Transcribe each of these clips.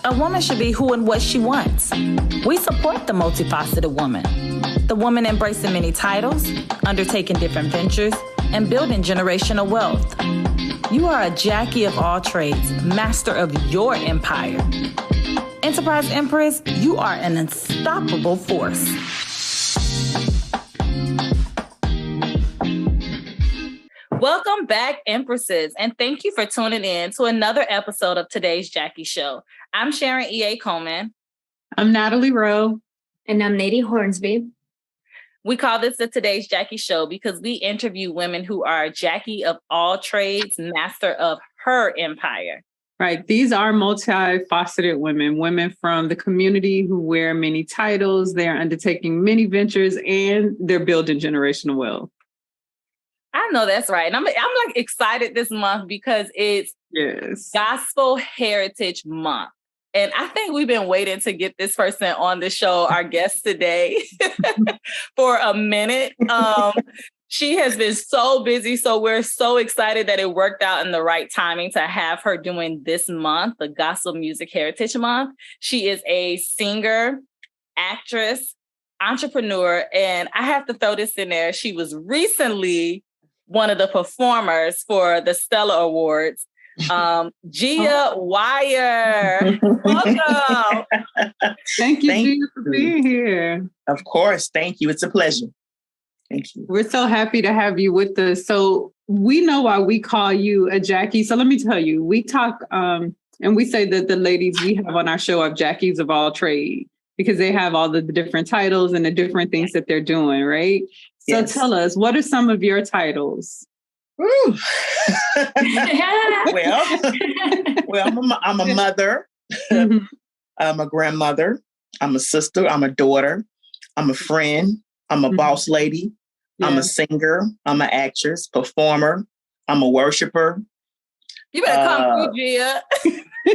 A woman should be who and what she wants. We support the multifaceted woman. The woman embracing many titles, undertaking different ventures, and building generational wealth. You are a Jackie of all trades, master of your empire. Enterprise Empress, you are an unstoppable force. Welcome back, Empresses, and thank you for tuning in to another episode of today's Jackie Show. I'm Sharon E. Coleman. I'm Natalie Rowe. And I'm Neidy Hornsby. We call this the Today's Jackie Show because we interview women who are Jackie of all trades, master of her empire. Right. These are multifaceted women from the community who wear many titles. They're undertaking many ventures and they're building generational wealth. I know that's right. And I'm like excited this month because it's Gospel Heritage Month. And I think we've been waiting to get this person on the show, our guest today, for a minute. She has been so busy, so we're so excited that it worked out in the right timing to have her doing this month, the Gospel Music Heritage Month. She is a singer, actress, entrepreneur, and I have to throw this in there. She was recently one of the performers for the Stellar Awards. Gia Wyre. Welcome. Thank you, Gia, for being here. Of course. Thank you. It's a pleasure. Thank you. We're so happy to have you with us. So we know why we call you a Jackie. So let me tell you, we talk and we say that the ladies we have on our show are Jackies of all trade because they have all the different titles and the different things that they're doing, right? So tell us, what are some of your titles? Well, I'm a mother. Mm-hmm. I'm a grandmother. I'm a sister. I'm a daughter. I'm a friend. I'm a boss lady. I'm a singer. I'm an actress, performer. I'm a worshiper. You better come through, Gia.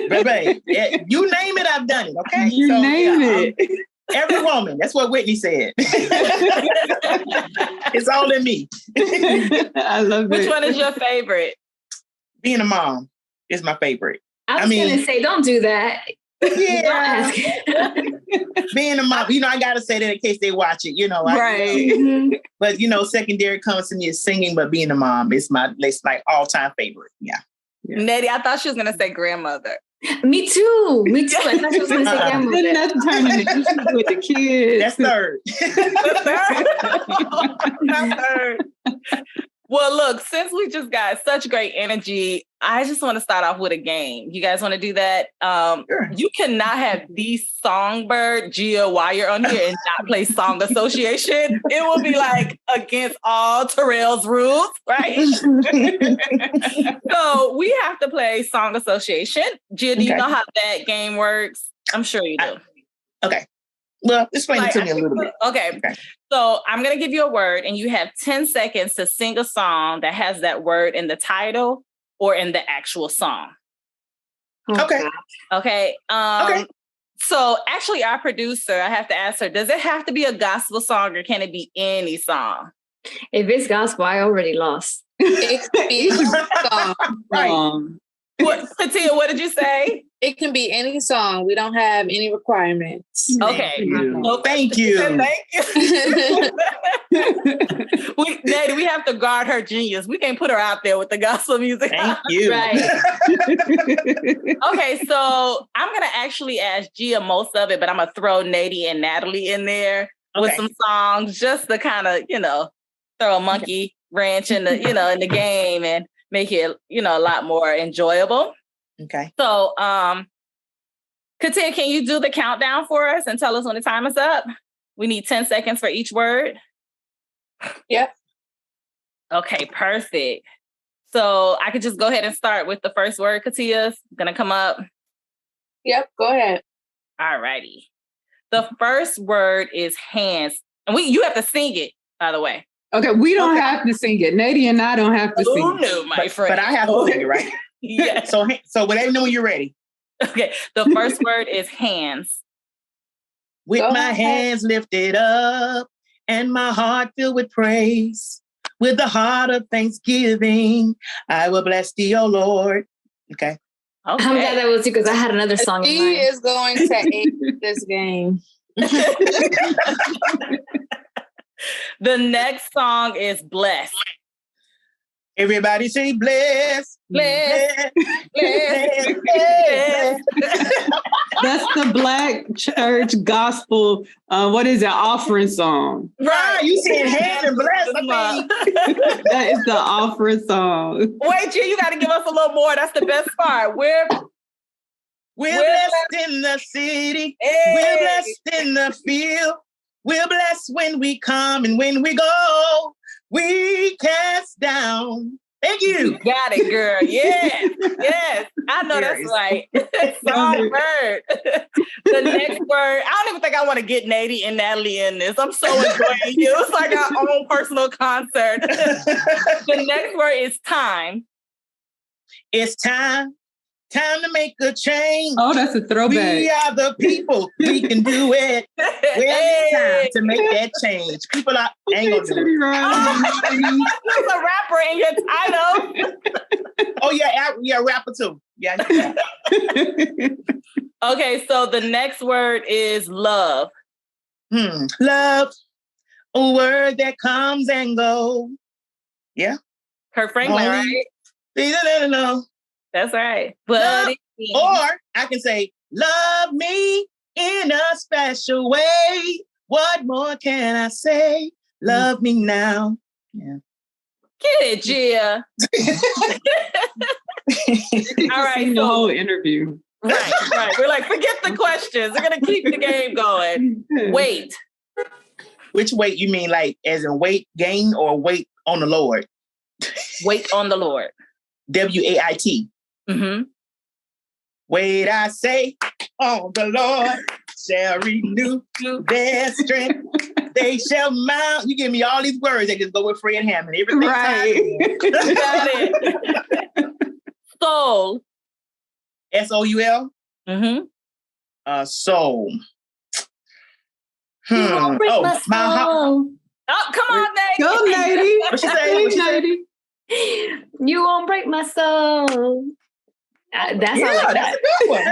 Baby, you name it, I've done it. Okay, you name it. Every woman. That's what Whitney said. It's all in me. I love it. Which one is your favorite? Being a mom is my favorite. I was going to say, don't do that. Yeah. Being a mom, I got to say that in case they watch it, right. But, secondary comes to me is singing, but being a mom is my all-time favorite. Yeah. Neidy, I thought she was going to say grandmother. Me too. I thought she was going to say grandmother. Then that's turning into with the kids. That's third. That's third. Well, look, since we just got such great energy, I just want to start off with a game. You guys want to do that? Sure. You cannot have the songbird Gia Wyre on here and not play Song Association. It will be like against all Terrell's rules, right? So we have to play Song Association. Gia, do you know how that game works? I'm sure you do. Okay. Well, explain it to me a little bit. Okay. So I'm going to give you a word and you have 10 seconds to sing a song that has that word in the title or in the actual song. Okay. Okay. So actually our producer, I have to ask her, does it have to be a gospel song or can it be any song? If it's gospel, I already lost. It could be song. Right. Katia, what did you say? It can be any song. We don't have any requirements. Okay. Well, thank you. Thank you. Neidy, we have to guard her genius. We can't put her out there with the gospel music. Thank you. Right. Okay, so I'm going to actually ask Gia most of it, but I'm going to throw Neidy and Natalie in there with some songs just to kind of, throw a monkey wrench in the, in the game and make it, a lot more enjoyable. Okay. So, Katia, can you do the countdown for us and tell us when the time is up? We need 10 seconds for each word. Yep. Okay, perfect. So I could just go ahead and start with the first word, Katia's going to come up. Yep, go ahead. All righty. The first word is hands. And you have to sing it, by the way. Okay, we don't have to sing it. Neidy and I don't have to sing it. No, my friend. But I have to sing it, right? Yeah. So whenever you know when you're ready. Okay, the first word is hands. With my hands lifted up and my heart filled with praise, with the heart of thanksgiving, I will bless thee, O Lord. Okay. I'm glad that was you because I had another song in mind. He is going to ace this game. The next song is Bless. Everybody say bless. Bless. Bless. Bless. That's the Black church gospel. What is it? Offering song. Right, you said hand and bless. That is the offering song. Wait, Gia, you got to give us a little more. That's the best part. We're blessed in the city. Hey. We're blessed in the field. We're blessed when we come and when we go. We cast down. Thank you. Got it, girl. Yes. Yes. I know that's right. Songbird. The next word, I don't even think I want to get Neidy and Natalie in this. I'm so enjoying you. It's like our own personal concert. The next word is time. It's time. Time to make a change. Oh, that's a throwback. We are the people. We can do it. It's time to make that change. People are ain't gonna do it. There's a rapper in your title. Oh yeah, rapper too. Yeah. Okay, so the next word is love. Love, a word that comes and goes. Yeah. Kurt Franklin, right? No. That's right. But or I can say, love me in a special way. What more can I say? Love me now. Yeah. Get it, Gia. All right. The whole interview. Right. We're like, forget the questions. We're going to keep the game going. Wait. Which weight you mean, like as in weight gain or weight on the Lord? Wait on the Lord. WAIT. Mm-hmm. Wait, I say, on the Lord shall renew their strength. They shall mount. You give me all these words that just go with Fred Hammond. Everything right. Got it. Soul. SOUL? Mm-hmm. Soul. You won't break my soul. Oh, come on, Neidy. Go, Neidy. What she say? You won't break my soul. That's a good one.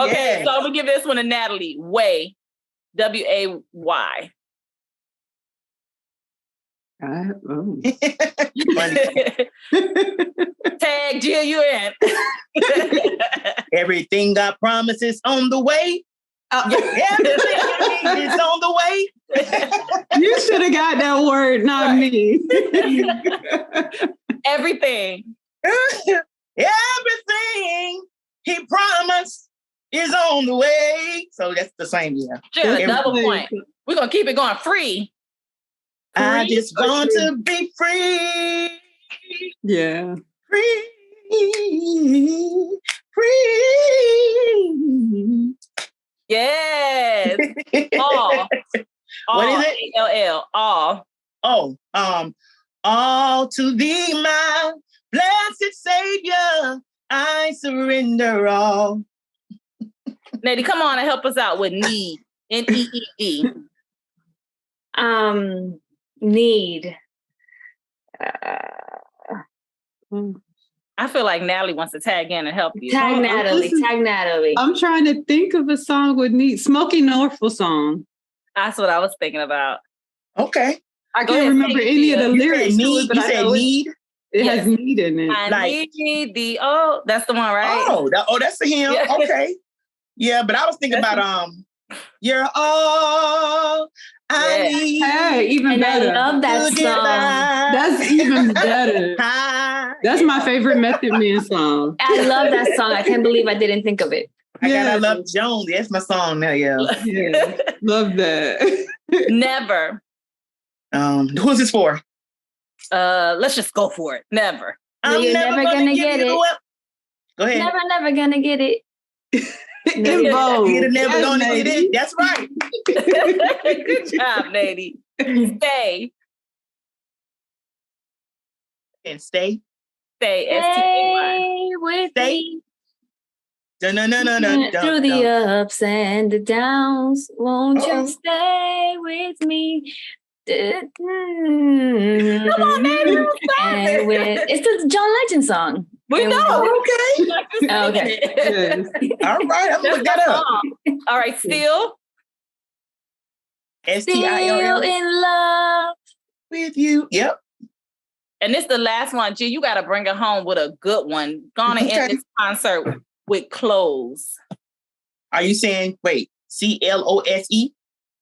Okay, so I'm gonna give this one to Natalie. Way. WAY. Tag Gia, you in. Everything God promises on the way. Everything I need is on the way. You should have got that word, not me. Everything. Everything he promised is on the way. So that's the same, yeah. Sure, double point. We're going to keep it going. Free. I just want to be free. Yeah. Free. Yes. All. What is it? ALL. All. Oh, all to thee, my blessed Savior, I surrender all. Neidy, come on and help us out with need. NEED. Need. I feel like Natalie wants to tag in and help you. Tag Natalie. I'm trying to think of a song with need. Smokey Norfolk song. That's what I was thinking about. Okay. I can't remember any of the lyrics. You said need? It has need in it. I need the, that's the one, right? That's the hymn. Yeah. Okay. Yeah, but I was thinking about you're all I need. Hey, even better. I love that song. That's even better. That's my favorite Method Man song. I love that song. I can't believe I didn't think of it. I love Jones. That's my song now, yeah. Love that. Never. Who's this for? Let's just go for it. Never. You're never gonna get it. Go ahead. Never gonna get it. You're never gonna get it. That's right. Good job, Neidy. Stay. And stay. Stay. Stay with me. Through the ups and the downs, won't you stay with me? Come on, man. It's the John Legend song. We know. Okay. Yes. All right, I'm gonna look that up. All right, Still. Still in love with you. Yep. And this is the last one. G, you got to bring it home with a good one. Gonna end this concert with Close. Are you saying, wait, C-L-O-S-E?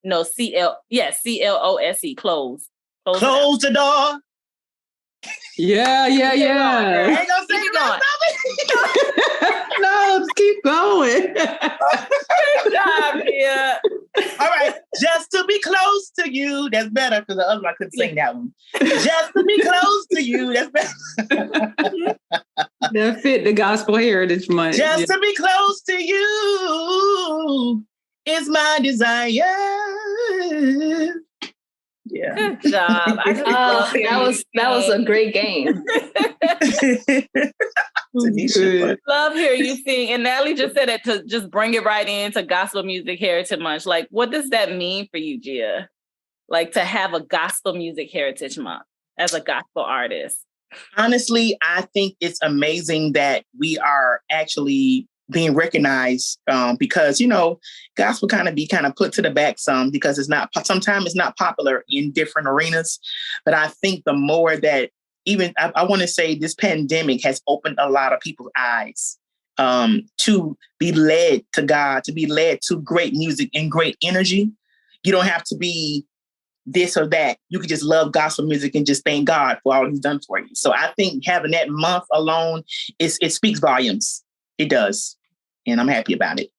No, C-L-O-S-E, Close. Close the door. Yeah. I ain't gonna say Keep going. No, keep going. Good job, yeah. All right, just to be close to you. That's better because the other one I couldn't sing that one. Just to be close to you. That's better. That fit the Gospel Heritage Month. Just to be close to you is my desire. Yeah. Good job. that was a great game. Love hearing you sing. And Natalie just said it to just bring it right into Gospel Music Heritage Month. Like, what does that mean for you, Gia? Like to have a Gospel Music Heritage Month as a gospel artist? Honestly, I think it's amazing that we are actually being recognized because, you know, gospel kind of put to the back some because sometimes it's not popular in different arenas. But I think the more that I want to say this pandemic has opened a lot of people's eyes to be led to God, to be led to great music and great energy. You don't have to be this or that. You can just love gospel music and just thank God for all he's done for you. So I think having that month alone, it speaks volumes. It does. And I'm happy about it.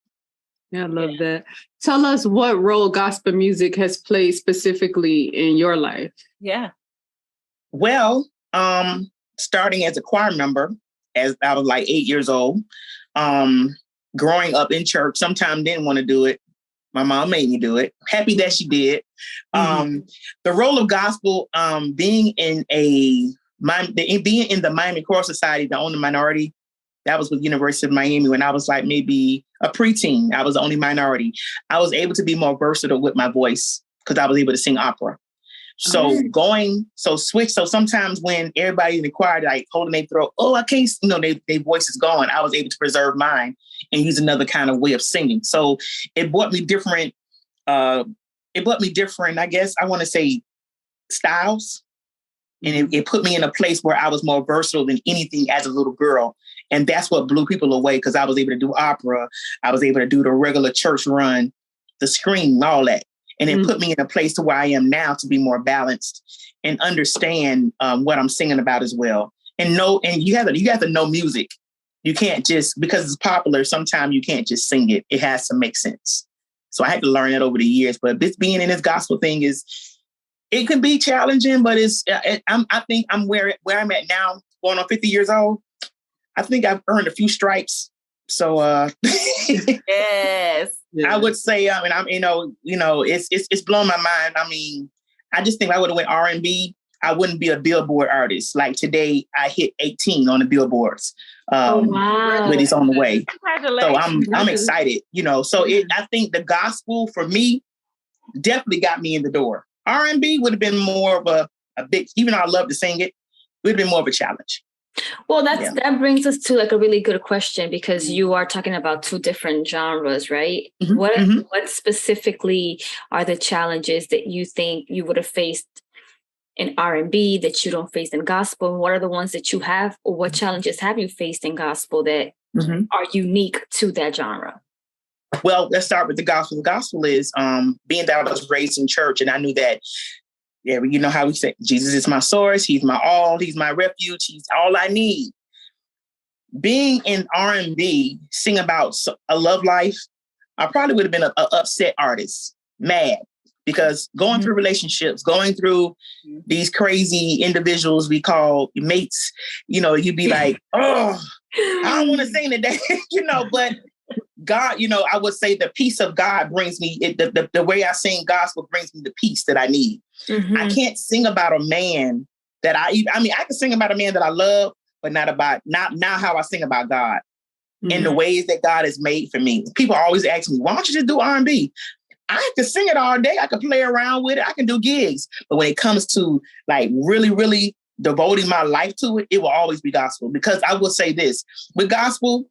Yeah, I love that. Tell us what role gospel music has played specifically in your life. Yeah. Well, starting as a choir member, as I was like 8 years old, growing up in church, sometimes didn't want to do it. My mom made me do it. Happy that she did. The role of gospel, being in the Miami Choral Society, the only minority, that was with University of Miami when I was like maybe a preteen. I was the only minority. I was able to be more versatile with my voice because I was able to sing opera. So sometimes when everybody in the choir like holding their throat, I can't, their voice is gone. I was able to preserve mine and use another kind of way of singing. So it brought me different, I guess I want to say styles. And it put me in a place where I was more versatile than anything as a little girl. And that's what blew people away because I was able to do opera. I was able to do the regular church run, the scream, all that. And it put me in a place to where I am now to be more balanced and understand what I'm singing about as well. And you have to know music. You can't just, because it's popular, sometimes you can't just sing it. It has to make sense. So I had to learn that over the years. But this being in this gospel thing it can be challenging, but I think I'm where I'm at now, going on 50 years old. I think I've earned a few stripes. So yes. I would say, it's blown my mind. I mean, I just think if I would have went R&B, I wouldn't be a Billboard artist. Like today, I hit 18 on the Billboards. Wow. But it's on the way. So I'm excited, So I think the gospel for me definitely got me in the door. R&B would have been more of a big, even though I love to sing it would have been more of a challenge. Well, that brings us to like a really good question because you are talking about two different genres, right? What specifically are the challenges that you think you would have faced in R&B that you don't face in gospel? What are the ones that you have, or what challenges have you faced in gospel that are unique to that genre? Well, let's start with the gospel. The gospel is being that I was raised in church and I knew that, you know how we say, Jesus is my source. He's my all. He's my refuge. He's all I need. Being in R&B, sing about a love life, I probably would have been an upset artist, mad, because going through relationships, going through these crazy individuals we call mates, you'd be like, I don't want to sing today, but God, I would say the peace of God brings me, the way I sing gospel brings me the peace that I need. I can't sing about a man that I can sing about a man that I love, but not how I sing about God and the ways that God has made for me. People always ask me, why don't you just do R&B? I could sing it all day. I could play around with it. I can do gigs. But when it comes to like really, really devoting my life to it, it will always be gospel. Because I will say this, with gospel,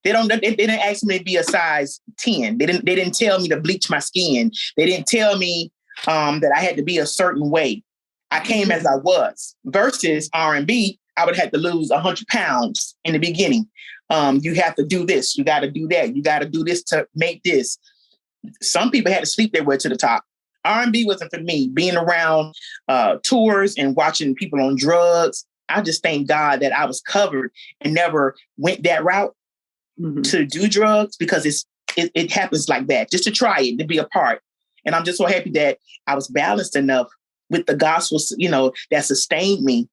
they didn't ask me to be a size 10. They didn't tell me to bleach my skin. They didn't tell me that I had to be a certain way. I came as I was. Versus R&B, I would have to lose 100 pounds in the beginning. You have to do this. You got to do that. You got to do this to make this. Some people had to sleep their way to the top. R&B wasn't for me. Being around tours and watching people on drugs, I just thank God that I was covered and never went that route to do drugs, because it happens like that, just to try it, to be a part. And I'm just so happy that I was balanced enough with the gospel, that sustained me,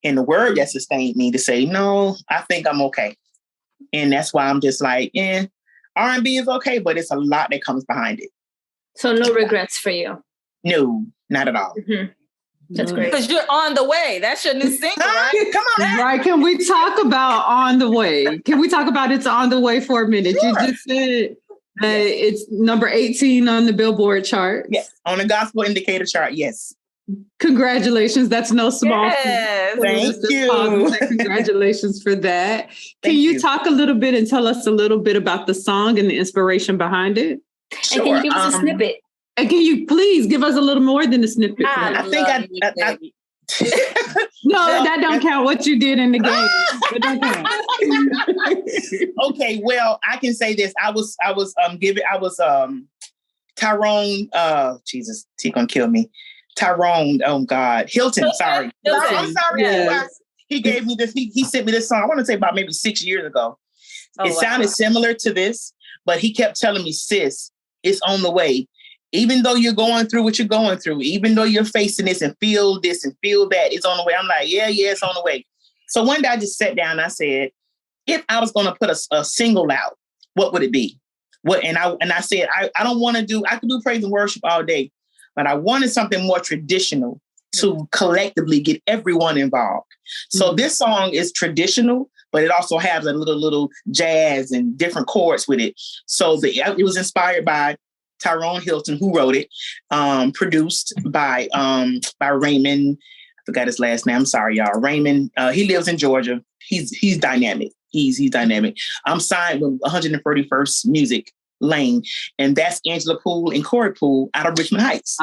and the word that sustained me to say, no, I think I'm okay. And that's why I'm just like, R&B is okay, but it's a lot that comes behind it. So no regrets for you? No, not at all. That's great. Because you're on the way. That's your new single, right? Come on. Right. Can we talk about On the Way? Can we talk about It's On the Way for a minute? Sure. You just said it's number 18 on the Billboard chart. Yes. On the Gospel Indicator chart. Yes. Congratulations. That's no small Yes. feat. Thank you. Congratulations for that. Can you talk a little bit and tell us a little bit about the song and the inspiration behind it? Sure. And can you give us a snippet? And can you please give us a little more than a snippet? I think I no, that don't count. What you did in the game. It don't count. Okay, well, I can say this. I was Tyrone, Jesus, he gonna kill me. Tyrone, oh God. Hilton, sorry. I'm sorry. Yes. He gave me this, he sent me this song, I want to say about maybe 6 years ago. It sounded similar to this, but he kept telling me, sis, it's on the way. Even though you're going through what you're going through, even though you're facing this and feel that, it's on the way. I'm like, yeah, it's on the way. So one day I just sat down and I said, if I was going to put a single out, what would it be? And I said, I don't want to do, I could do praise and worship all day, but I wanted something more traditional to collectively get everyone involved. So this song is traditional, but it also has a little jazz and different chords with it. So it was inspired by Tyrone Hilton, who wrote it, produced by Raymond. I forgot his last name. I'm sorry, y'all. Raymond. He lives in Georgia. He's dynamic. He's dynamic. I'm signed with 131st Music Lane, and that's Angela Poole and Corey Poole out of Richmond Heights.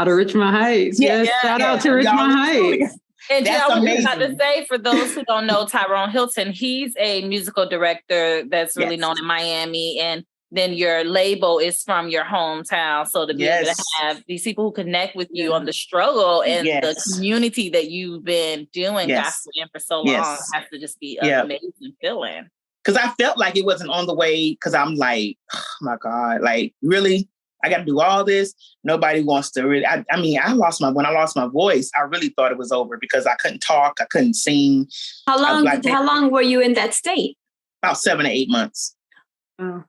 Yes. Shout out to Richmond Heights. And I was about to say, for those who don't know Tyrone Hilton, he's a musical director that's really known in Miami, and then your label is from your hometown. So to be able to have these people who connect with you on the struggle and the community that you've been doing gospel in for so long has to just be an amazing feeling. Because I felt like it wasn't on the way, because I'm like, oh my God, like, really? I got to do all this? Nobody wants to really. When I lost my voice, I really thought it was over because I couldn't talk. I couldn't sing. How long were you in that state? About 7 to 8 months. Oh.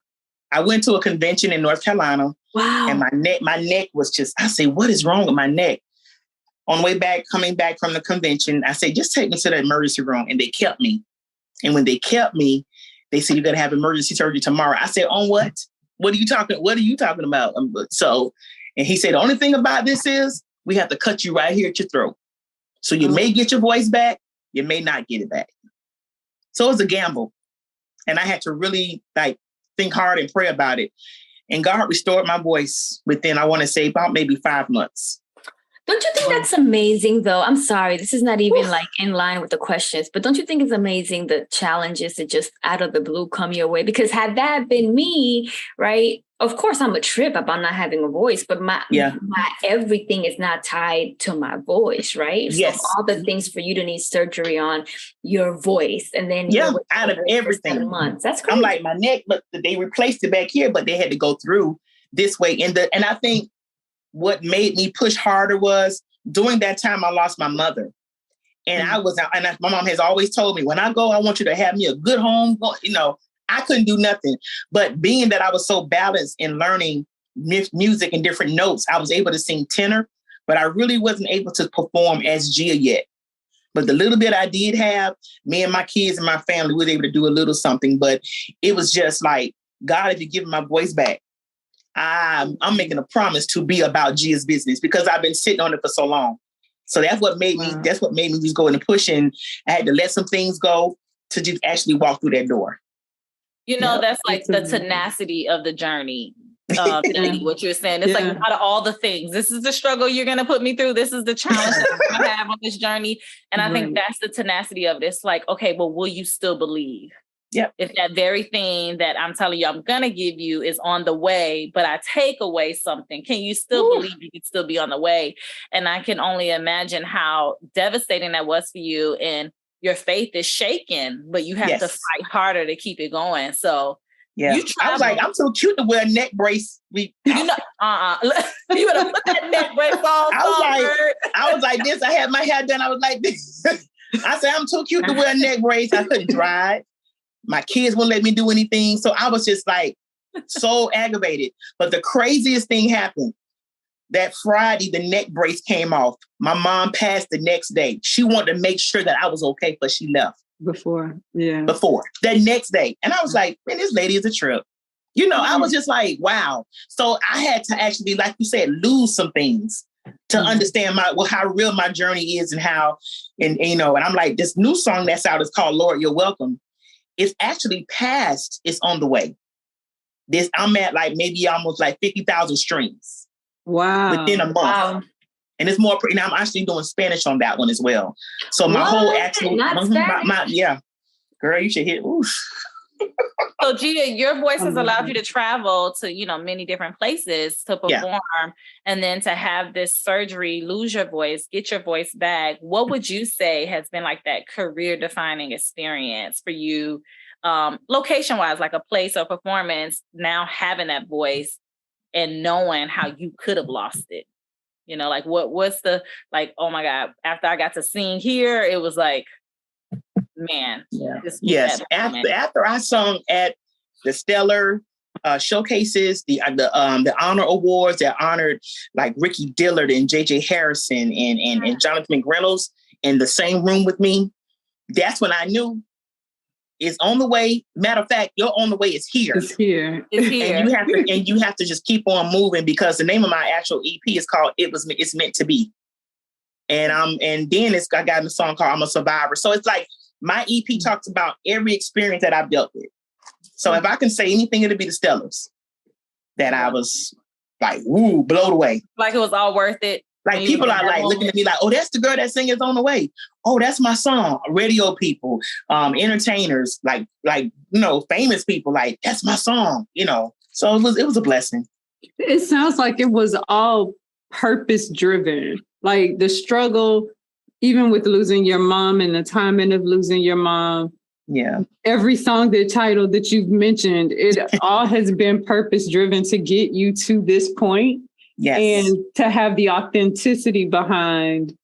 I went to a convention in North Carolina. Wow. And my neck was just, I say, what is wrong with my neck? On the way back, coming back from the convention, I said, just take me to the emergency room. And they kept me. And when they kept me, they said, you're going to have emergency surgery tomorrow. I said, on what? What are you talking about? And he said, the only thing about this is we have to cut you right here at your throat. So you may get your voice back. You may not get it back. So it was a gamble. And I had to really think hard and pray about it. And God restored my voice within, I want to say, about maybe 5 months. Don't you think that's amazing, though? I'm sorry, this is not even in line with the questions, but don't you think it's amazing the challenges that just out of the blue come your way? Because had that been me, right? Of course, I'm a trip about not having a voice, but my everything is not tied to my voice, right? Yes. So all the things for you to need surgery on your voice, and then out of everything. 7 months. That's crazy. I'm like, my neck, but they replaced it back here, but they had to go through this way. And I think what made me push harder was during that time I lost my mother, and my mom has always told me, when I go, I want you to have me a good home. I couldn't do nothing, but being that I was so balanced in learning music and different notes, I was able to sing tenor, but I really wasn't able to perform as Gia yet. But the little bit I did have, me and my kids and my family was able to do a little something, but it was just like, God, if you give my voice back, I'm making a promise to be about Gia's business because I've been sitting on it for so long. So that's what made me just go and push, and I had to let some things go to just actually walk through that door. That's like the tenacity of the journey. What you're saying. It's like out of all the things, this is the struggle you're going to put me through. This is the challenge that I have on this journey. And I think that's the tenacity of it. It's like, okay, well, will you still believe? Yep. If that very thing that I'm telling you I'm going to give you is on the way, but I take away something, can you still believe you can still be on the way? And I can only imagine how devastating that was for you. And your faith is shaken, but you have to fight harder to keep it going. So yeah, I was like, I'm so cute to wear a neck brace. You would have put that neck brace on. I was like this. I had my hair done. I was like this. I said, I'm too cute to wear a neck brace. I couldn't drive. My kids wouldn't let me do anything. So I was just like so aggravated. But the craziest thing happened. That Friday, the neck brace came off. My mom passed the next day. She wanted to make sure that I was okay, but she left. Before the next day. And I was like, man, this lady is a trip. I was just like, wow. So I had to actually, like you said, lose some things to understand how real my journey is and how, and I'm like, this new song that's out is called Lord, You're Welcome. It's actually past. It's on the way. I'm at like maybe almost like 50,000 streams. Wow. Within a month. Wow. And it's more, and I'm actually doing Spanish on that one as well. So my whole actual, girl, you should hit. So Gia, your voice has allowed you to travel to, many different places to perform, and then to have this surgery, lose your voice, get your voice back. What would you say has been like that career defining experience for you, location wise, like a place or performance, now having that voice and knowing how you could have lost it? Like what's the, like, oh my God, after I got to sing here, it was like, man. Yes. After I sung at the Stellar showcases, the honor awards that honored like Ricky Dillard and JJ Harrison and Jonathan McReynolds in the same room with me, that's when I knew it's on the way. Matter of fact, your on the way is here. It's here. And you have to just keep on moving, because the name of my actual EP is called It's Meant to Be. And then I got a song called I'm a Survivor. So it's like my EP talks about every experience that I've dealt with. So if I can say anything, it'll be the Stellars that I was like, woo, blown away. Like it was all worth it. Like people are like looking at me like, oh, that's the girl that sings It's on the Way. Oh, that's my song. Radio people, entertainers, like famous people, like that's my song. So it was a blessing. It sounds like it was all purpose driven. Like the struggle, even with losing your mom and the timing of losing your mom. Yeah. Every song, the title that you've mentioned, it all has been purpose driven to get you to this point. Yes. And to have the authenticity behind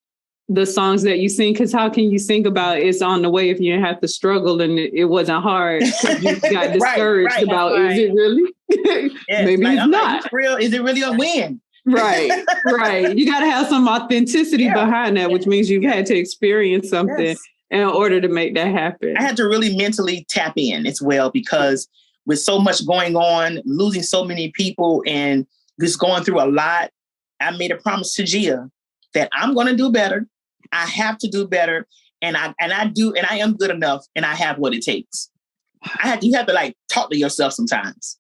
the songs that you sing. Because how can you think about It's on the Way if you didn't have to struggle and it wasn't hard? You got discouraged about, is it really? Yes. Maybe it's not. Like, real? Is it really a win? Right. You got to have some authenticity behind that, which means you've had to experience something in order to make that happen. I had to really mentally tap in as well, because with so much going on, losing so many people and just going through a lot, I made a promise to Gia that I'm going to do better. I have to do better. And I am good enough, and I have what it takes. You have to like talk to yourself sometimes.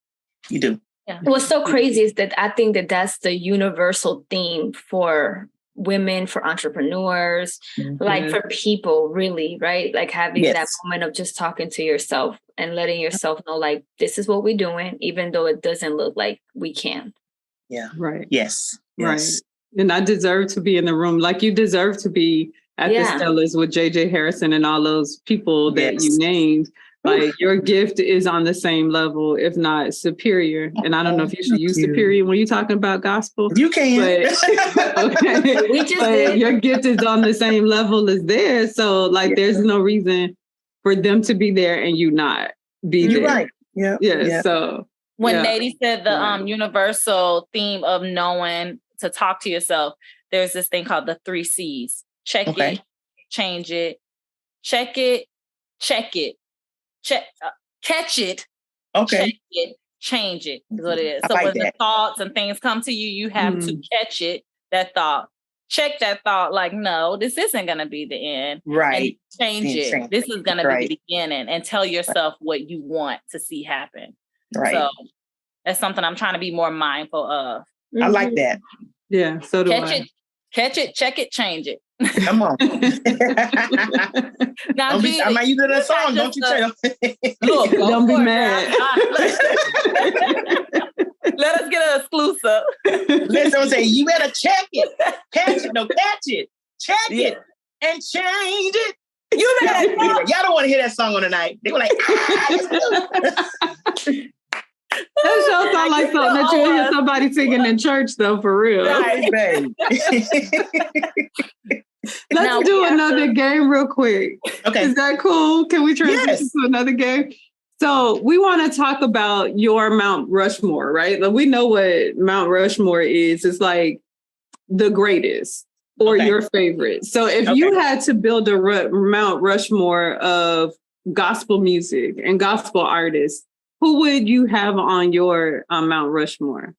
You do. Yeah. What's so crazy is that I think that that's the universal theme for women, for entrepreneurs, like for people, really, right? Like having that moment of just talking to yourself and letting yourself know, like, this is what we're doing, even though it doesn't look like we can. Yeah. Right. Yes. Right. And I deserve to be in the room. Like you deserve to be at the Stellars with JJ Harrison and all those people that you named. Like your gift is on the same level, if not superior. And I don't know if you should use superior when you're talking about gospel. You can. But, okay. We just did. Your gift is on the same level as theirs. So like there's no reason for them to be there and you not be there. You're right. Yeah. So when Neidy said the universal theme of knowing to talk to yourself, there's this thing called the 3 C's. Check it, change it, check it, catch it, okay, check it, change it is what it is. I So like when that. the thoughts and things come to you, you have to catch it, that thought, check that thought, like, no, this isn't going to be the end. Right. And change it. This is going to be the beginning, and tell yourself what you want to see happen. Right. So that's something I'm trying to be more mindful of. I like that. Yeah, so do I. Catch it, check it, change it. Come on. Now, I might use that song. Don't you tell me. Look, don't be mad. Let us get an exclusive. Let someone say, you better check it. Catch it. Check it. And change it. You better. Y'all don't want to hear that song on the night. They were like, That show sounds like something that you hear somebody singing in church, though, for real. Right, babe. Let's do another game real quick. Okay. Is that cool? Can we transition to another game? So we want to talk about your Mount Rushmore, right? Like, we know what Mount Rushmore is. It's like the greatest or your favorite. So if you had to build a Mount Rushmore of gospel music and gospel artists, who would you have on your Mount Rushmore?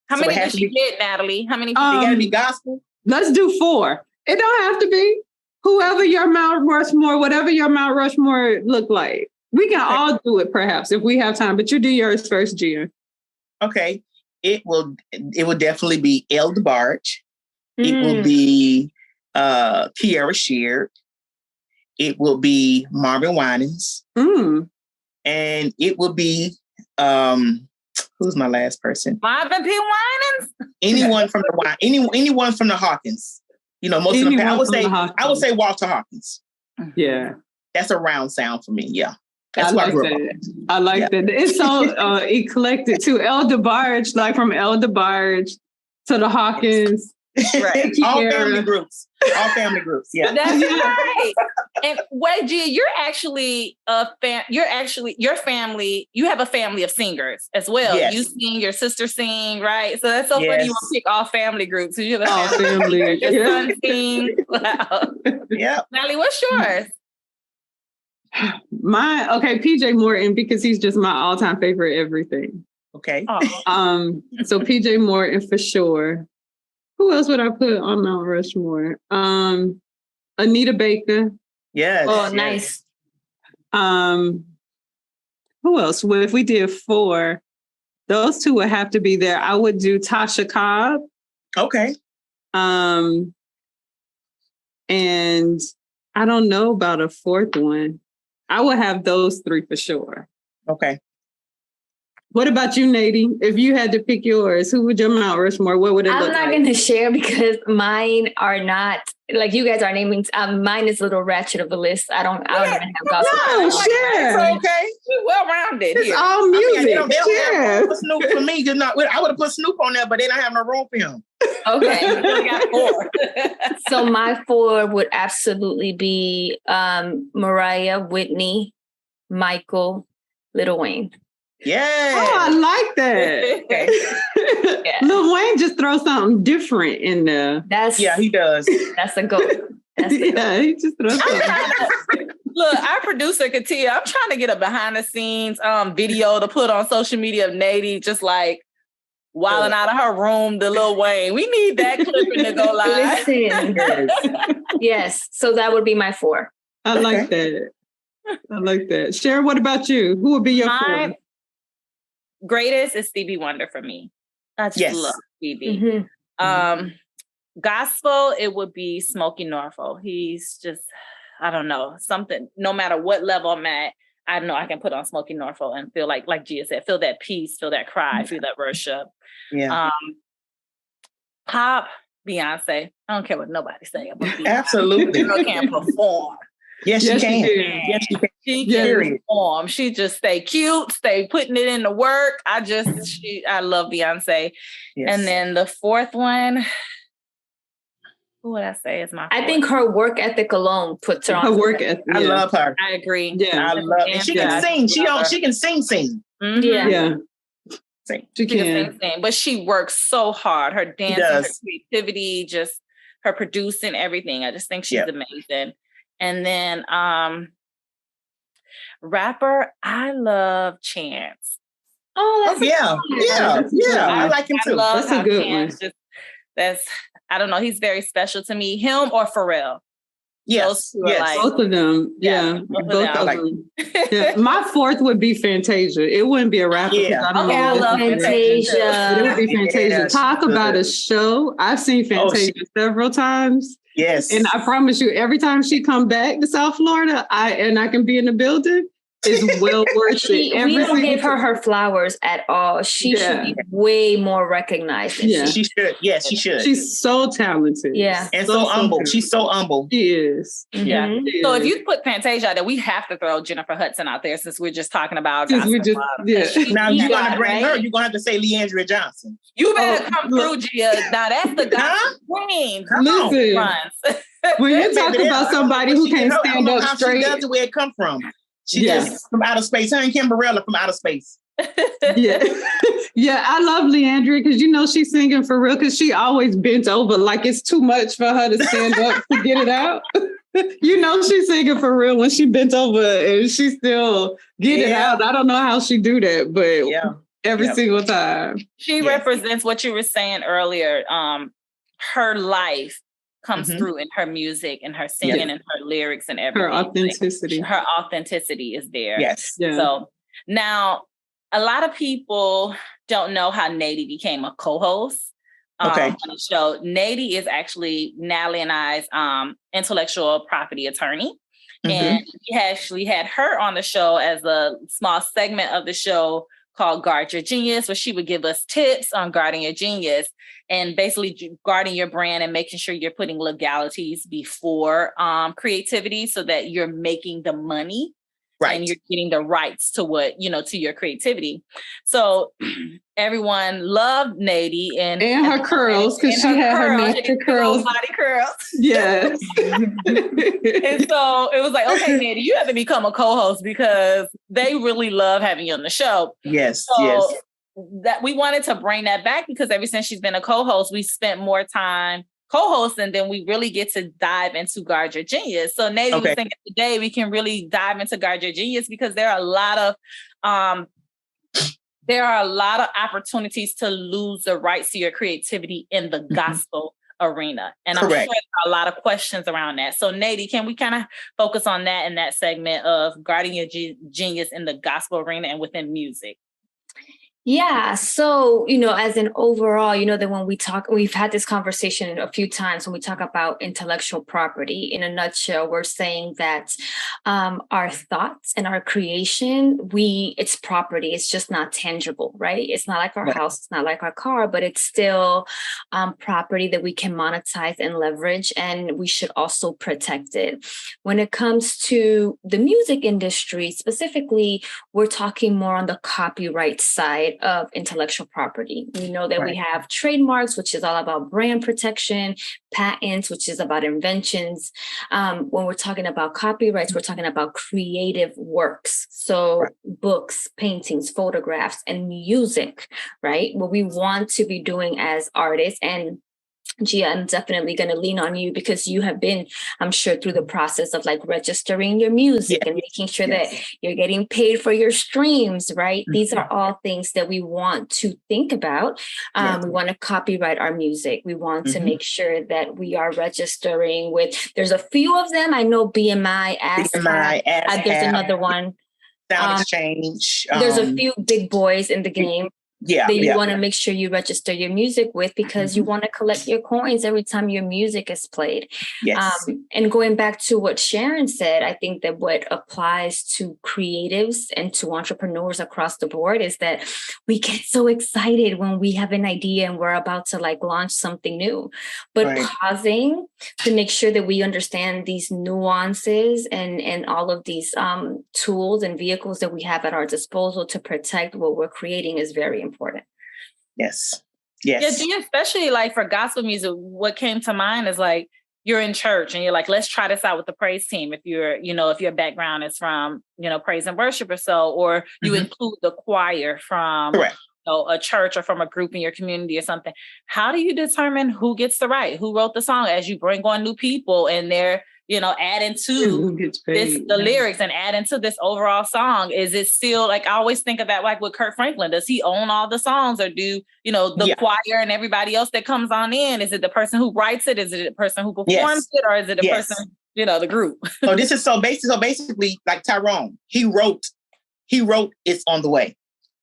How many did you get, Natalie? How many? They gotta be gospel? Let's do 4. It don't have to be. Whoever your Mount Rushmore, whatever your Mount Rushmore look like. We can all do it, perhaps, if we have time. But you do yours first, Gia. Okay. It will definitely be El DeBarge. It will be Kiara Sheard. It will be Marvin Winans. And it will be who's my last person? Marvin P. Winans. Anyone from the anyone from the Hawkins. You know, most of them. I would say Walter Hawkins. Yeah, that's a round sound for me. Yeah, that's I like that. I like that. It's so eclectic too. El DeBarge, like from El DeBarge to the Hawkins. Right. All family groups. Yeah. That's right. And wait, Gia, you're actually your family, you have a family of singers as well. Yes. You sing, your sister sing, right? So that's so funny you want to pick all family groups. You have all family. Your son sing. Wow. Yeah. Natalie, what's yours? PJ Morton, because he's just my all-time favorite everything. Okay. So PJ Morton for sure. Who else would I put on Mount Rushmore? Anita Baker. Yes. Oh, nice. Who else? Well, if we did 4, those 2 would have to be there. I would do Tasha Cobb. Okay. And I don't know about a 4th one. I would have those 3 for sure. Okay. What about you, Neidy? If you had to pick yours, who would your Mount Rushmore? What would it look like? I'm not going to share because mine are not like you guys are naming. Mine is a little ratchet of a list. I don't even have gospel. No, share. It's okay. Well rounded. It's all music. They don't have Snoop for me. I would have put Snoop on there, but they don't have no room for him. Okay. We got 4. So my 4 would absolutely be Mariah, Whitney, Michael, Lil Wayne. Yeah. Oh, I like that. Okay. Yeah. Lil Wayne just throws something different in there. He does. That's a goat. He just throws something. Look, our producer Katia, I'm trying to get a behind the scenes video to put on social media of Neidy just like wilding out of her room to Lil Wayne. We need that clipping to go live. Listen. Yes. So that would be my 4. I like that. I like that. Sharon, what about you? Who would be your 4? Greatest is Stevie Wonder for me. I just love Stevie. Mm-hmm. Gospel, it would be Smokey Norfolk. He's just, I don't know, something, no matter what level I'm at, I know I can put on Smokey Norfolk and feel like Gia said, feel that peace, feel that cry, feel that worship. Yeah. Pop, Beyonce. I don't care what nobody say about Beyonce. Absolutely. She can perform. Yes, she can. Yes, she can. She can perform. She just stay cute, stay putting it in the work. I love Beyonce. Yes. And then the 4th one, who would I say is my 4th? I think her work ethic alone puts her on. Her work ethic. I love her. I agree. Yeah. I love her. She can sing. She can sing. Mm-hmm. Yeah. Sing. She can sing. But she works so hard. Her dance, her creativity, just her producing, everything. I just think she's amazing. And then rapper, I love Chance. Oh, yeah. I like him too. That's a good one. I don't know. He's very special to me. Him or Pharrell. Yes, both of them. Yeah, both of them. Yeah. My fourth would be Fantasia. It wouldn't be a rapper. Yeah. I love Fantasia. It would be Fantasia. Yeah, Talk about a show. I've seen Fantasia several times. Yes. And I promise you, every time she come back to South Florida, I can be in the building, is well worth it. We don't give her flowers at all. She should be way more recognized. She should. Yes, she should. She's so talented. Yeah. And so humble. She's so humble. She is. Mm-hmm. Yeah. So if you put Fantasia out there, we have to throw Jennifer Hudson out there since we're just talking about Now you're going to bring her. You're going to have to say Leandria Johnson. You better come through, Gia. Now that's the gospel queen. Listen, when you talk about somebody who can't stand up straight, she does it where it come from. She just from outer space. Her and Kimberella from outer space. Yeah, I love Leandria because she's singing for real because she always bent over like it's too much for her to stand up to get it out. She's singing for real when she bent over and she still get it out. I don't know how she do that, but every single time. She represents what you were saying earlier. Her life comes through in her music and her singing and her lyrics and everything. Her authenticity is there. Yes. Yeah. So now a lot of people don't know how Neidy became a co-host on the show. Neidy is actually Natalie and I's intellectual property attorney. And we actually had her on the show as a small segment of the show called Guard Your Genius, where she would give us tips on guarding your genius and basically guarding your brand and making sure you're putting legalities before creativity so that you're making the money and you're getting the rights to what, to your creativity. So everyone loved Neidy and her curls because she had her natural curls. Body curls. Yes. And so it was like, okay, Neidy, you have to become a co-host because they really love having you on the show. Yes. So that we wanted to bring that back because ever since she's been a co-host, we spent more time co-hosting than we really get to dive into Guard Your Genius. So Neidy was thinking today we can really dive into Guard Your Genius because there are a lot of opportunities to lose the rights to your creativity in the gospel arena. And I'm sure there are a lot of questions around that. So Neidy, can we kind of focus on that in that segment of guarding your genius in the gospel arena and within music? Yeah. So, as an overall, that when we've had this conversation a few times when we talk about intellectual property. In a nutshell, we're saying that our thoughts and our creation, it's property. It's just not tangible, right? It's not like our house. It's not like our car, but it's still property that we can monetize and leverage. And we should also protect it. When it comes to the music industry, specifically, we're talking more on the copyright side of intellectual property. We know that we have trademarks, which is all about brand protection, patents, which is about inventions. When we're talking about copyrights, we're talking about creative works. So books, paintings, photographs, and music, right? What we want to be doing as artists. And Gia, I'm definitely going to lean on you because you have been, I'm sure, through the process of registering your music and making sure that you're getting paid for your streams, right? These are all things that we want to think about. We want to copyright our music. We want to make sure that we are registering there's a few of them. I know BMI, ASCAP, there's another one. Sound Exchange. There's a few big boys in the game. That you want to make sure you register your music with because you want to collect your coins every time your music is played. Yes. And going back to what Sharon said, I think that what applies to creatives and to entrepreneurs across the board is that we get so excited when we have an idea and we're about to launch something new, but pausing to make sure that we understand these nuances and all of these tools and vehicles that we have at our disposal to protect what we're creating is very important. Yes. Yeah, especially for gospel music, what came to mind is you're in church and you're let's try this out with the praise team. If if your background is from, praise and worship or so, or you include the choir from a church or from a group in your community or something. How do you determine who gets the right, who wrote the song as you bring on new people and they're adding to the lyrics and adding to this overall song? Is it still like, I always think of that like with Kirk Franklin, does he own all the songs, or do, the choir and everybody else that comes on in, is it the person who writes it? Is it the person who performs it, or is it the person, the group? So this is so basically like Tyrone, he wrote It's on the Way.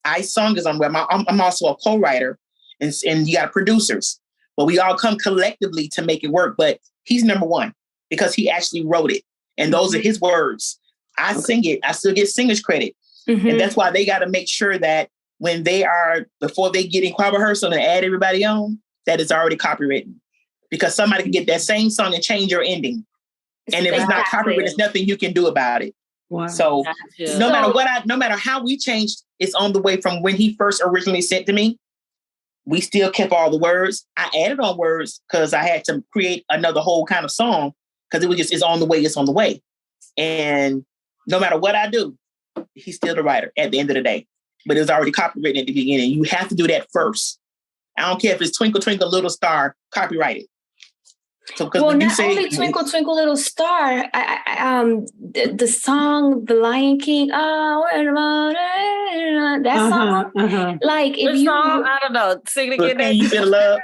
I sung is on the way. I'm also a co-writer, and you got producers, but we all come collectively to make it work. But he's number one because he actually wrote it, and those are his words. I sing it. I still get singer's credit, and that's why they got to make sure that when before they get in choir rehearsal and add everybody on, that it's already copywritten, because somebody can get that same song and change your ending, and if it's not copywritten, there's nothing you can do about it. Wow. So no matter how we changed, It's on the Way from when he first originally sent to me, we still kept all the words. I added on words because I had to create another whole kind of song, because it was just, it's on the way. And no matter what I do, he's still the writer at the end of the day. But it was already copywritten at the beginning. You have to do that first. I don't care if it's Twinkle, Twinkle, Little Star, copyrighted. So, well, not only Twinkle, Twinkle, Little Star, the song, The Lion King, that song, like, if you... song, I don't know, sing it again. Can you feel love?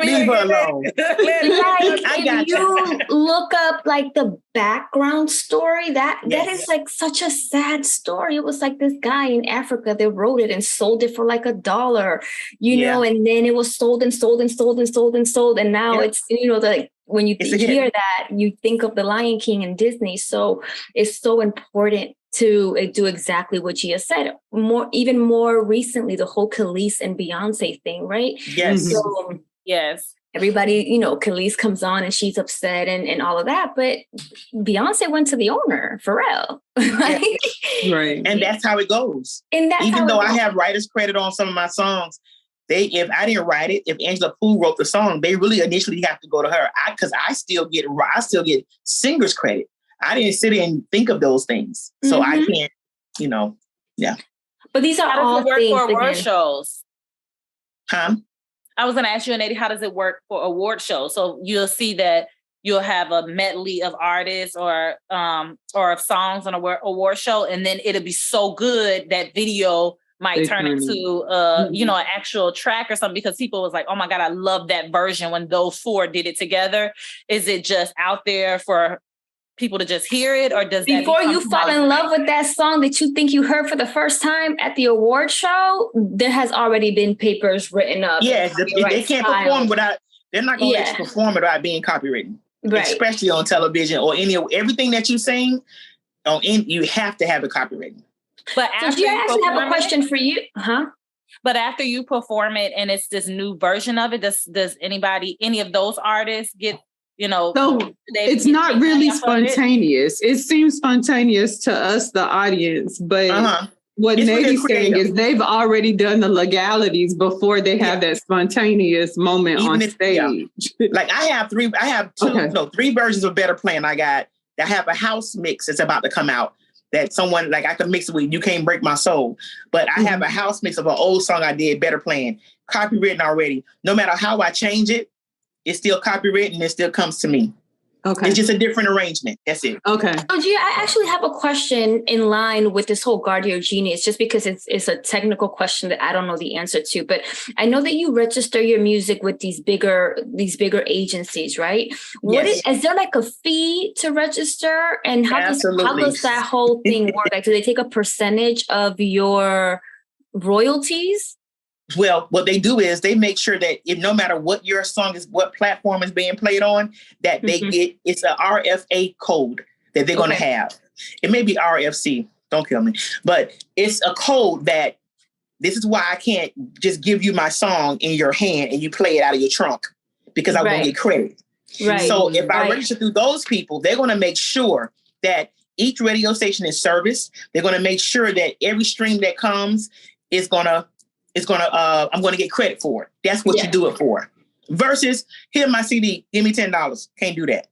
Leave her alone. Like, if you look up, like, the background story, that is, like, such a sad story. It was, like, this guy in Africa that wrote it and sold it for, like, $1, know, and then it was sold and sold. And now it's, like when you hear that, you think of The Lion King and Disney. So it's so important to do exactly what Gia said. Even more recently, the whole Khalees and Beyonce thing, right? Yes. So, yes. Everybody, Khalees comes on and she's upset and all of that. But Beyonce went to the owner, Pharrell. Right. And that's how it goes. Even though I have writer's credit on some of my songs, if I didn't write it, if Angela Pooh wrote the song, they really initially have to go to her. Because I still get singer's credit. I didn't sit in and think of those things. So I can't, But these are all work things for award shows. Huh? I was going to ask you, Neidy, how does it work for award shows? So you'll see that you'll have a medley of artists or of songs on an award show, and then it'll be so good that video might turn into an actual track or something, because people was like, oh my God, I love that version when those four did it together. Is it just out there for people to just hear it, or does before you fall in love with that song that you think you heard for the first time at the award show, there has already been papers written up? Yes, they can't perform without. They're not going to let you perform without being copywritten, right? Especially on television or everything that you sing on. You have to have it copywritten. But so do I actually have a question for you? But after you perform it and it's this new version of it, does any of those artists get? So it's not really spontaneous. It seems spontaneous to us, the audience, but what Neidy's saying is they've already done the legalities before they have that spontaneous moment on stage. Like I have three versions of Better Plan. I have a house mix that's about to come out that someone, like, I could mix it with You Can't Break My Soul, but I have a house mix of an old song I did, Better Plan, copywritten already. No matter how I change it, it's still copywritten. It still comes to me. Okay. It's just a different arrangement. That's it. Okay. So Gia, I actually have a question in line with this whole Guard Your Genius, just because it's a technical question that I don't know the answer to. But I know that you register your music with these bigger agencies, right? Yes. Is there like a fee to register? And how does that whole thing work? Like, do they take a percentage of your royalties? Well, what they do is they make sure that no matter what your song is, what platform is being played on, that they get, it's a RFA code that they're going to have. It may be RFC, don't kill me, but it's a code that this is why I can't just give you my song in your hand and you play it out of your trunk, because I won't get credit. Right. So if I register through those people, they're going to make sure that each radio station is serviced. They're going to make sure that every stream that comes is going to, I'm going to get credit for it. That's what you do it for. Versus, here's my CD, give me $10. Can't do that.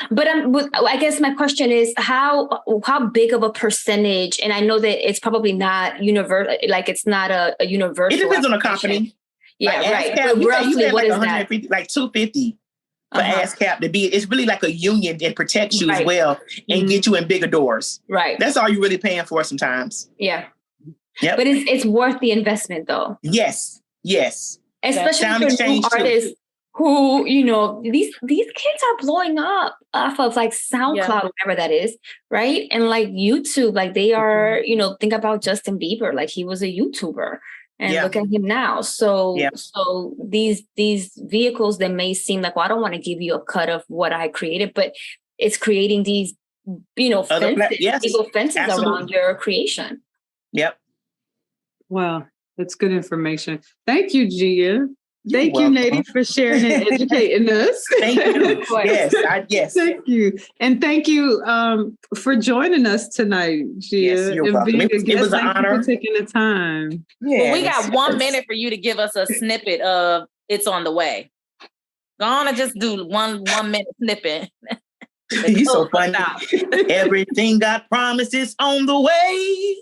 But I guess my question is how big of a percentage, and I know that it's probably not universal, like it's not a universal. It depends on the company. Yeah, like, right. But roughly, what is that? Like $250. for ASCAP to be. It's really like a union that protects you as well and get you in bigger doors. Right. That's all you're really paying for sometimes. Yeah. Yep. But it's worth the investment though. Yes. Yes. Especially for new artists who, you know, these kids are blowing up off of like SoundCloud, whatever that is, right? And like YouTube, like they are, you know, think about Justin Bieber, like he was a YouTuber. And look at him now. So these vehicles that may seem like, well, I don't want to give you a cut of what I created, but it's creating these, you know, legal fences around your creation. Yep. Wow, that's good information. Thank you, Gia. Thank you, Neidy, for sharing and educating us. Thank you. Yes. Thank you. And thank you for joining us tonight, Gia. Yes, you're welcome. It was an honor. For taking the time. Yes. Well, we got 1 minute for you to give us a snippet of It's on the Way. Go on and just do one minute snippet. You're so funny. Everything God promised is on the way.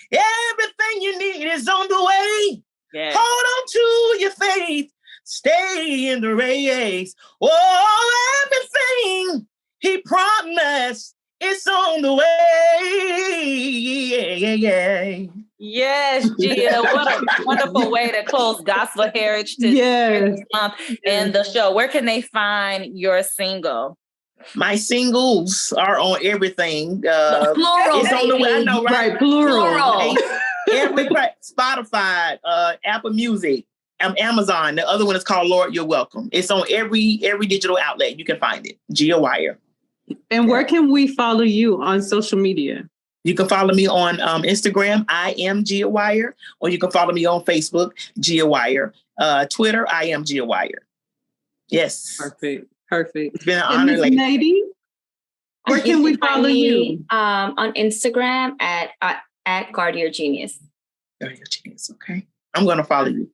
Everything you need is on the way. Yes. Hold on to your faith. Stay in the race. Oh, everything he promised is on the way. Yes, Gia. What a wonderful way to close Gospel Heritage Month and the show. Where can they find your single? My singles are on everything. Plural. It's on the way. I know, right? Plural. Spotify, Apple Music, Amazon. The other one is called Lord, You're Welcome. It's on every digital outlet. You can find it. Gia Wyre. And where can we follow you on social media? You can follow me on Instagram. I am Gia Wyre, or you can follow me on Facebook, Gia Wyre. Twitter, I am Gia Wyre. Yes. Perfect. It's been an honor, lady. Neidy, where can we follow you? On Instagram at Guardier Genius. Guardier Genius, okay. I'm going to follow you.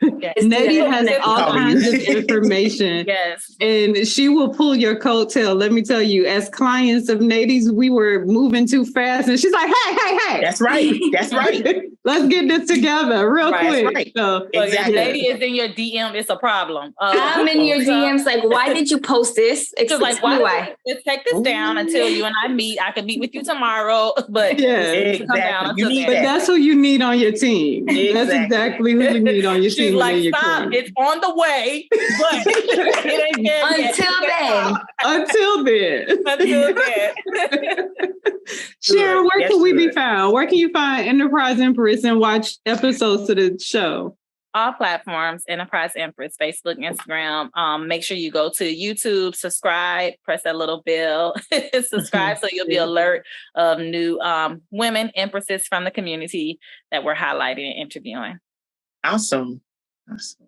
Neidy has all kinds of information. Yes. And she will pull your coattail. Let me tell you, as clients of Neidy's, we were moving too fast. And she's like, hey. That's right. Let's get this together real quick. That's right. So, exactly. If Neidy is in your DM, it's a problem. I'm in your DMs like, why did you post this? It's like, why? Let's take this down until you and I meet. I can meet with you tomorrow. But exactly. Come down until but that's who you need on your team. Exactly. That's exactly who you need on your team. She's like, stop, it's on the way, but it ain't there Until then. Sharon, where can we be found? Where can you find Enterprise Empress and watch episodes of the show? All platforms, Enterprise Empress, Facebook, Instagram. Make sure you go to YouTube, subscribe, press that little bell, subscribe so you'll be alert of new women empresses from the community that we're highlighting and interviewing. Awesome.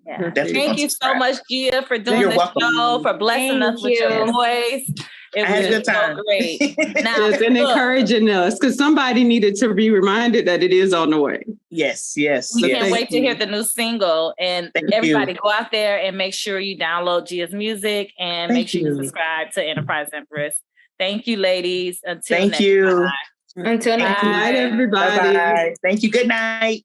Yeah. Thank you so much, Gia, for doing the show, for blessing us with your voice. It was good time. So great. Now, and encouraging us, because somebody needed to be reminded that it is on the way. Yes. We can't wait to hear the new single. And everybody go out there and make sure you download Gia's music and make sure you subscribe to Enterprise Empress. Thank you, ladies. Until next time. Until next night, everybody. Bye-bye. Thank you. Good night.